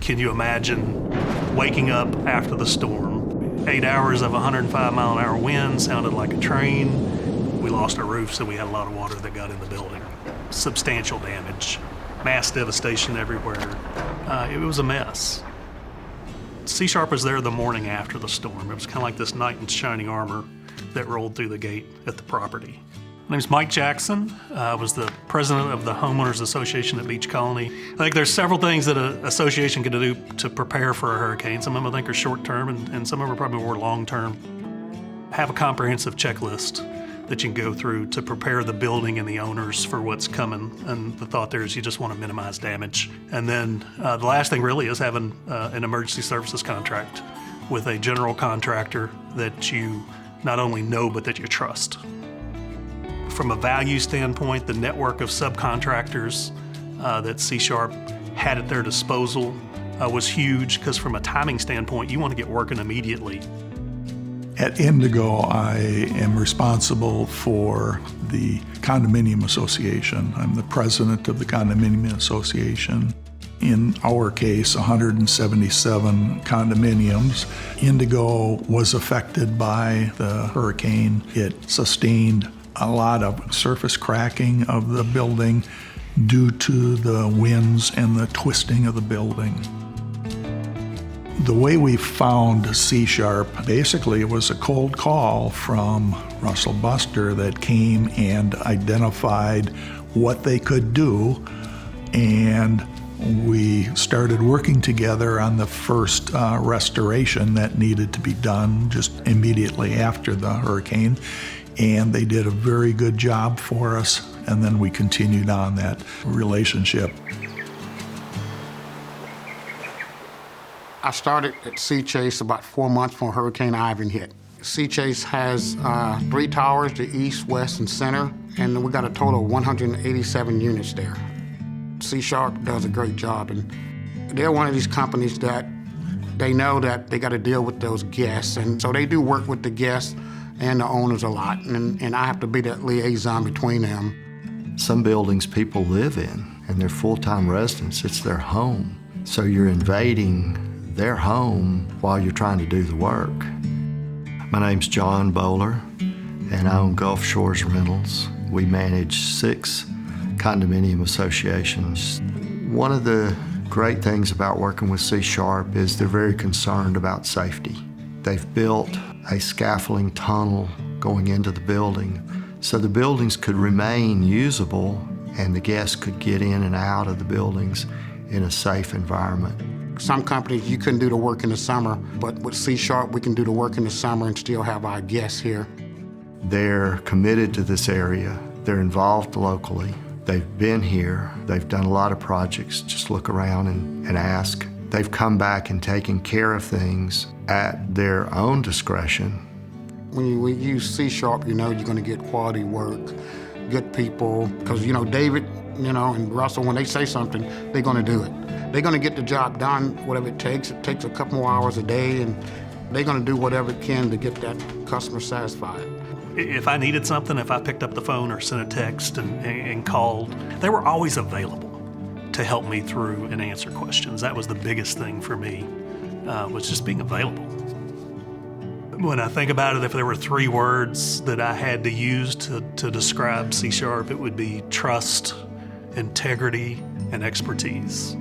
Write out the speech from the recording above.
Can you imagine waking up after the storm? 8 hours of 105-mile-an-hour wind sounded like a train. We lost our roof, so we had a lot of water that got in the building. Substantial damage, mass devastation everywhere. It was a mess. C-sharpe was there the morning after the storm. It was kind of like this knight in shining armor that rolled through the gate at the property. My name's Mike Jackson. I was the president of the Homeowners Association at Beach Colony. I think there's several things that an association can do to prepare for a hurricane. Some of them I think are short-term, and some of them are probably more long-term. Have a comprehensive checklist that you can go through to prepare the building and the owners for what's coming. And the thought there is you just want to minimize damage. And then the last thing really is having an emergency services contract with a general contractor that you not only know, but that you trust. From a value standpoint, the network of subcontractors that C-sharpe had at their disposal was huge, because from a timing standpoint, you want to get working immediately. At Indigo, I am responsible for the Condominium Association. I'm the president of the Condominium Association. In our case, 177 condominiums. Indigo was affected by the hurricane. It sustained a lot of surface cracking of the building due to the winds and the twisting of the building. The way we found C-sharpe, basically it was a cold call from Russell Buster that came and identified what they could do, and we started working together on the first restoration that needed to be done just immediately after the hurricane. And they did a very good job for us, and then we continued on that relationship. I started at SeaChase about 4 months before Hurricane Ivan hit. SeaChase has 3 towers, the east, west, and center, and we got a total of 187 units there. C-sharpe does a great job, and they're one of these companies that they know that they got to deal with those guests, and so they do work with the guests and the owners a lot, and I have to be that liaison between them. Some buildings people live in, and they're full-time residents. It's their home. So you're invading their home while you're trying to do the work. My name's John Bowler, and I own Gulf Shores Rentals. We manage 6 condominium associations. One of the great things about working with C-sharpe is they're very concerned about safety. They've built a scaffolding tunnel going into the building so the buildings could remain usable and the guests could get in and out of the buildings in a safe environment. Some companies, you couldn't do the work in the summer, but with C-sharpe, we can do the work in the summer and still have our guests here. They're committed to this area. They're involved locally. They've been here. They've done a lot of projects. Just look around and ask. They've come back and taken care of things at their own discretion. When you use C-sharpe, you know you're going to get quality work, good people, because, you know, David, you know, and Russell, when they say something, they're going to do it. They're going to get the job done, whatever it takes. It takes a couple more hours a day, and they're going to do whatever it can to get that customer satisfied. If I needed something, if I picked up the phone or sent a text and called, they were always available to help me through and answer questions. That was the biggest thing for me, was just being available. When I think about it, if there were 3 words that I had to use to describe C-sharpe, it would be trust, integrity, and expertise.